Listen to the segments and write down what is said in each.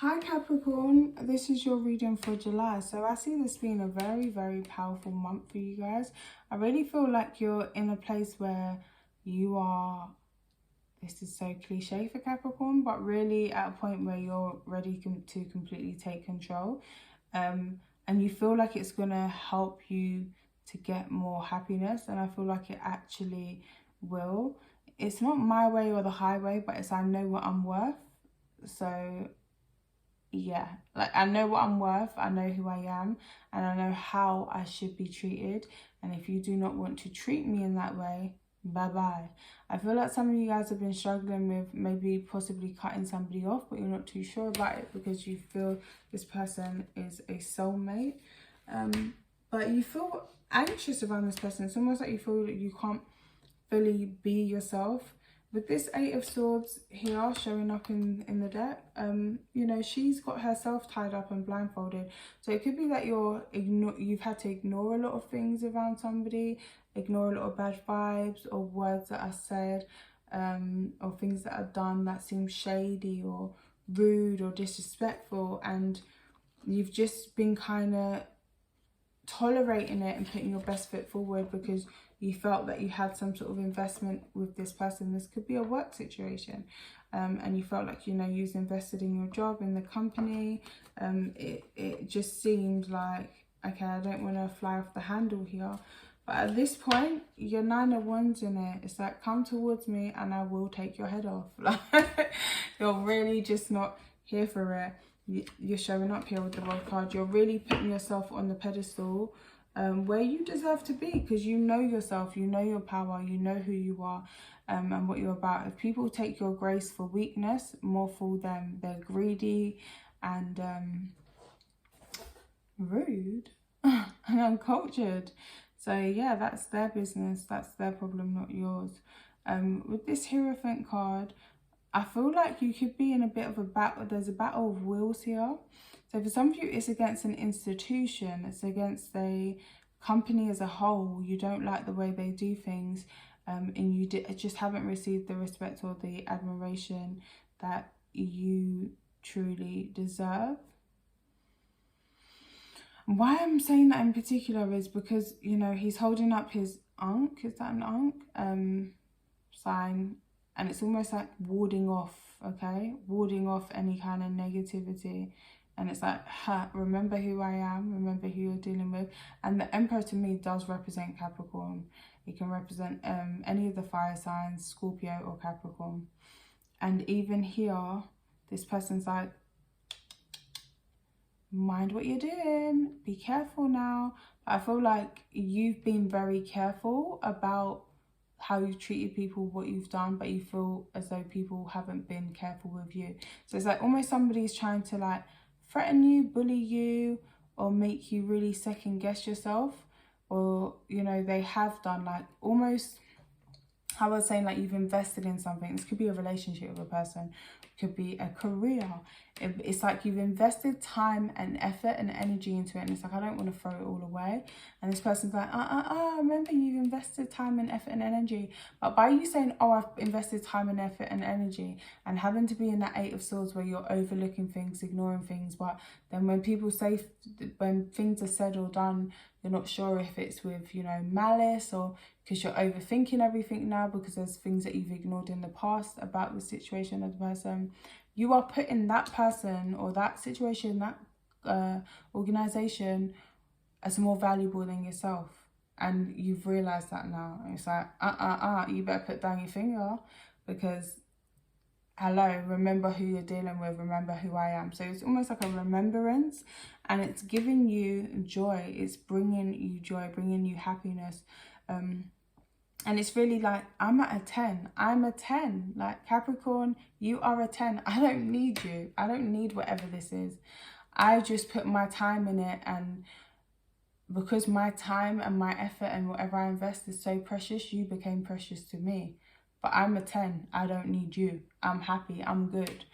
Hi Capricorn, this is your reading for July. So I see this being a very, very powerful month for you guys. I really feel like you're in a place where you are, this is so cliche for Capricorn, but really at a point where you're ready to completely take control. And you feel like it's going to help you to get more happiness. And I feel like it actually will. It's not my way or the highway, but it's I know what I'm worth. So yeah, like I know what I'm worth, I know who I am, and I know how I should be treated. And if you do not want to treat me in that way, bye bye. I feel like some of you guys have been struggling with maybe possibly cutting somebody off, but you're not too sure about it because you feel this person is a soulmate. But you feel anxious around this person. It's almost like you feel that you can't fully be yourself. With this Eight of Swords here showing up in the deck, you know, she's got herself tied up and blindfolded. So it could be that you've had to ignore a lot of things around somebody, ignore a lot of bad vibes or words that are said, or things that are done that seem shady or rude or disrespectful, and you've just been kind of tolerating it and putting your best foot forward because you felt that you had some sort of investment with this person. This could be a work situation, and you felt like, you know, you was invested in your job, in the company. It just seemed like, okay, I don't want to fly off the handle here. But at this point, you're 9 of Wands in it. It's like, come towards me and I will take your head off. Like, you're really just not here for it. You're showing up here with the World card. You're really putting yourself on the pedestal where you deserve to be, because you know yourself, you know your power, you know who you are, and what you're about. If people take your grace for weakness, more fool them. They're greedy and rude and uncultured. So yeah, that's their business, that's their problem, not yours. With this Hierophant card, I feel like you could be in a bit of a battle. There's a battle of wills here. So for some of you, it's against an institution. It's against a company as a whole. You don't like the way they do things, and you just haven't received the respect or the admiration that you truly deserve. Why I'm saying that in particular is because, you know, he's holding up his Ankh. Is that an Ankh? Sign. And it's almost like warding off, okay? Warding off any kind of negativity. And it's like, remember who I am, remember who you're dealing with. And the Emperor to me does represent Capricorn. It can represent any of the fire signs, Scorpio or Capricorn. And even here, this person's like, mind what you're doing, be careful now. But I feel like you've been very careful about how you've treated people, what you've done, but you feel as though people haven't been careful with you. So it's like almost somebody's trying to like threaten you, bully you, or make you really second guess yourself. Or, you know, they have done like almost, how I was saying, like you've invested in something. This could be a relationship with a person, it could be a career. It's like you've invested time and effort and energy into it, and it's like, I don't want to throw it all away. And this person's like, remember, you've invested time and effort and energy. But by you saying, oh, I've invested time and effort and energy, and having to be in that Eight of Swords where you're overlooking things, ignoring things, but then when people say, when things are said or done, you're not sure if it's with, you know, malice, or because you're overthinking everything now because there's things that you've ignored in the past about the situation of the person. You are putting that person or that situation, that organization, as more valuable than yourself. And you've realized that now. And it's like, you better put down your finger, because hello, remember who you're dealing with, remember who I am. So it's almost like a remembrance, and it's giving you joy. It's bringing you joy, bringing you happiness. And it's really like, I'm at a 10. I'm a 10. Like, Capricorn, you are a 10. I don't need you. I don't need whatever this is. I just put my time in it, and because my time and my effort and whatever I invest is so precious, you became precious to me. But I'm a 10. I don't need you. I'm happy. I'm good.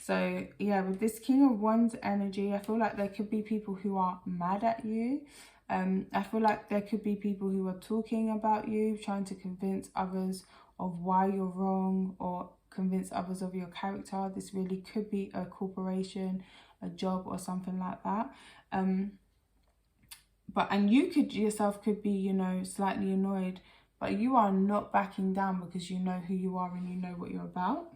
So yeah, with this King of Wands energy, I feel like there could be people who are mad at you. I feel like there could be people who are talking about you, trying to convince others of why you're wrong, or convince others of your character. This really could be a corporation, a job, or something like that. And you yourself could be, you know, slightly annoyed, but you are not backing down because you know who you are and you know what you're about.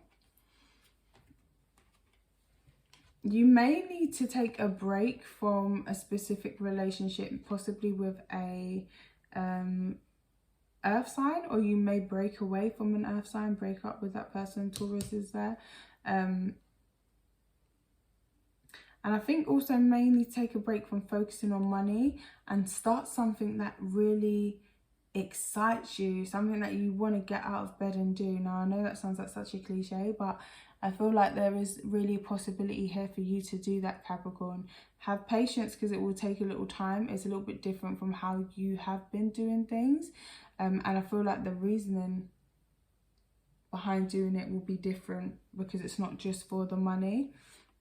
You may need to take a break from a specific relationship, possibly with a earth sign, or you may break away from an earth sign, break up with that person. Taurus is there. And I think also mainly take a break from focusing on money and start something that really excites you, something that you want to get out of bed and do. Now, I know that sounds like such a cliche, but I feel like there is really a possibility here for you to do that, Capricorn. Have patience because it will take a little time. It's a little bit different from how you have been doing things. And I feel like the reasoning behind doing it will be different because it's not just for the money.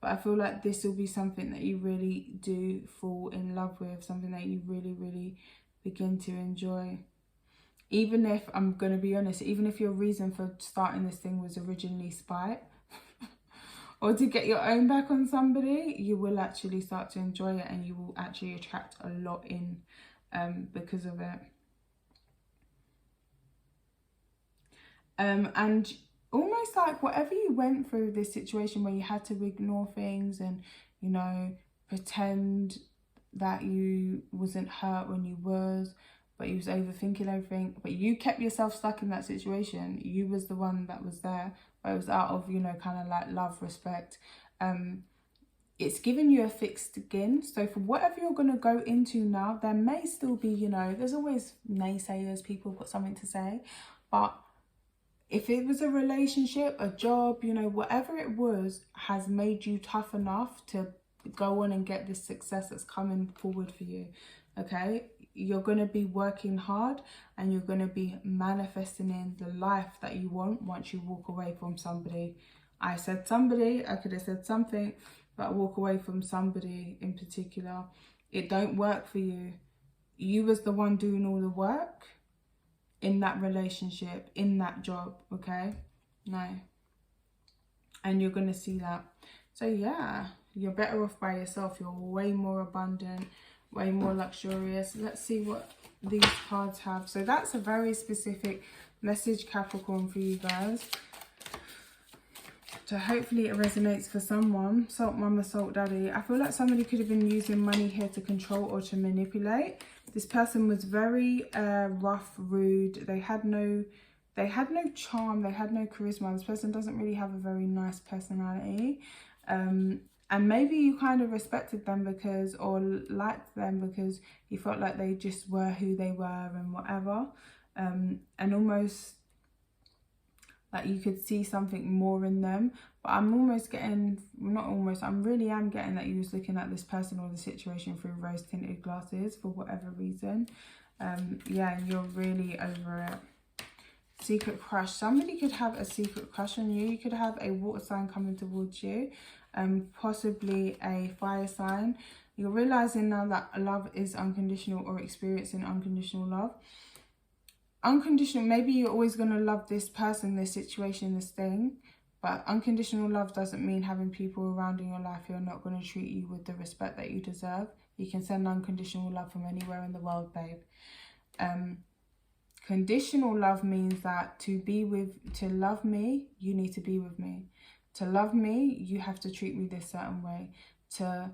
But I feel like this will be something that you really do fall in love with, something that you really, really begin to enjoy. Even if, I'm going to be honest, even if your reason for starting this thing was originally spite or to get your own back on somebody, you will actually start to enjoy it and you will actually attract a lot in because of it. And almost like whatever you went through this situation where you had to ignore things and, you know, pretend that you wasn't hurt when you was, but you was overthinking everything, but you kept yourself stuck in that situation. You was the one that was there, but it was out of, you know, kind of like love, respect. It's giving you a thick skin. So for whatever you're going to go into now, there may still be, you know, there's always naysayers, people have got something to say, but if it was a relationship, a job, you know, whatever it was, has made you tough enough to go on and get this success that's coming forward for you, okay? You're going to be working hard and you're going to be manifesting in the life that you want once you walk away from somebody. I said somebody, I could have said something, but walk away from somebody in particular. It don't work for you. You was the one doing all the work in that relationship, in that job, okay? No. And you're going to see that. So yeah, you're better off by yourself. You're way more abundant, way more luxurious. Let's see what these cards have. So that's a very specific message, Capricorn, for you guys. So hopefully it resonates for someone. Salt mama, salt daddy. I feel like somebody could have been using money here to control or to manipulate. This person was very rough, rude. They had no charm. They had no charisma. This person doesn't really have a very nice personality. And maybe you kind of respected them because, or liked them because you felt like they just were who they were and whatever. And almost like you could see something more in them. But I'm almost getting, not almost, I really am getting that you was looking at this person or the situation through rose tinted glasses for whatever reason. Yeah, and you're really over it. Secret crush. Somebody could have a secret crush on you. You could have a water sign coming towards you. Possibly a fire sign. You're realizing now that love is unconditional or experiencing unconditional love. Unconditional, maybe you're always going to love this person, this situation, this thing, but unconditional love doesn't mean having people around in your life who are not going to treat you with the respect that you deserve. You can send unconditional love from anywhere in the world, babe. Conditional love means that to love me, you need to be with me. To love me, you have to treat me this certain way. To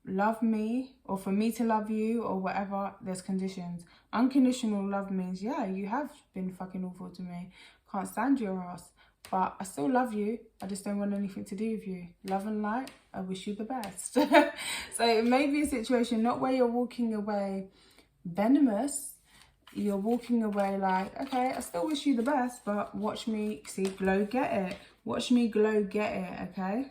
love me, or for me to love you, or whatever, there's conditions. Unconditional love means, yeah, you have been fucking awful to me. Can't stand your ass. But I still love you. I just don't want anything to do with you. Love and light, I wish you the best. So it may be a situation, not where you're walking away venomous. You're walking away like, okay, I still wish you the best, but watch me, see, glow, get it. Watch me glow, get it, okay?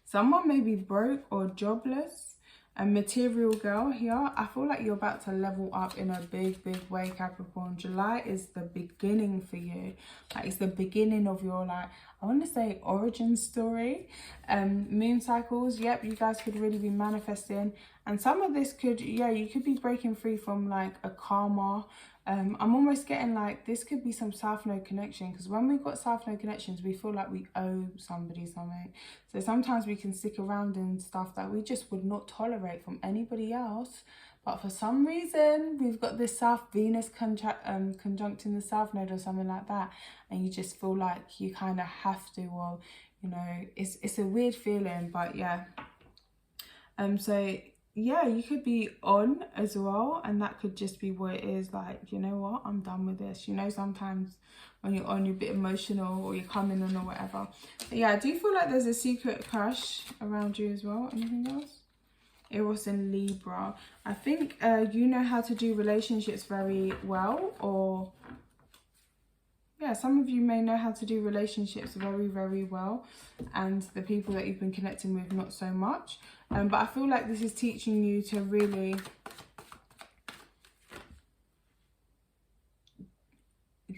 Someone may be broke or jobless. A material girl here. I feel like you're about to level up in a big, big way, Capricorn. July is the beginning for you. Like, it's the beginning of your, like, I want to say origin story. Moon cycles, yep, you guys could really be manifesting. And some of this could, yeah, you could be breaking free from like a karma I'm almost getting like this could be some South Node connection, because when we've got South Node connections, we feel like we owe somebody something. So sometimes we can stick around in stuff that we just would not tolerate from anybody else. But for some reason, we've got this South Venus conjuncting the South Node or something like that. And you just feel like you kind of have to, or, you know, it's a weird feeling, but yeah. So yeah, you could be on as well, and that could just be what it is, like, you know what, I'm done with this. You know, sometimes when you're on, you're a bit emotional, or you're coming on or whatever. But yeah, I do feel like there's a secret crush around you as well. Anything else? Eros in Libra. I think you know how to do relationships very well, or yeah, some of you may know how to do relationships very, very well, and the people that you've been connecting with not so much. But I feel like this is teaching you to really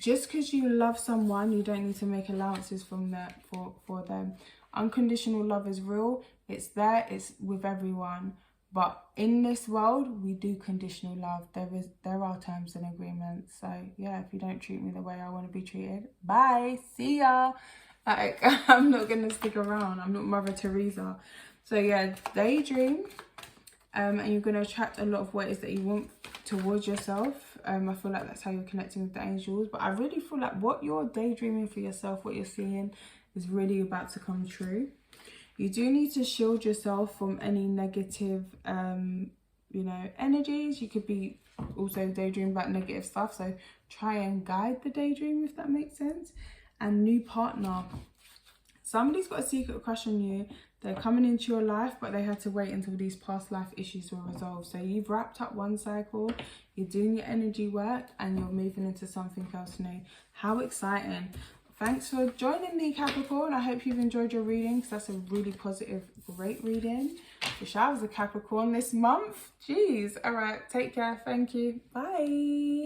just because you love someone, you don't need to make allowances from that for them. Unconditional love is real. It's there. It's with everyone. But in this world, we do conditional love. There are terms and agreements. So yeah, if you don't treat me the way I want to be treated, bye. See ya. Like, I'm not gonna stick around. I'm not Mother Teresa. So yeah, daydream. And you're gonna attract a lot of what it is that you want towards yourself. I feel like that's how you're connecting with the angels. But I really feel like what you're daydreaming for yourself, what you're seeing, is really about to come true. You do need to shield yourself from any negative, you know, energies. You could be also daydreaming about negative stuff. So try and guide the daydream, if that makes sense. And new partner. Somebody's got a secret crush on you. They're coming into your life, but they had to wait until these past life issues were resolved. So you've wrapped up one cycle, you're doing your energy work, and you're moving into something else new. How exciting. Thanks for joining me, Capricorn. I hope you've enjoyed your reading, because that's a really positive, great reading. Wish I was a Capricorn this month. Jeez. All right. Take care. Thank you. Bye.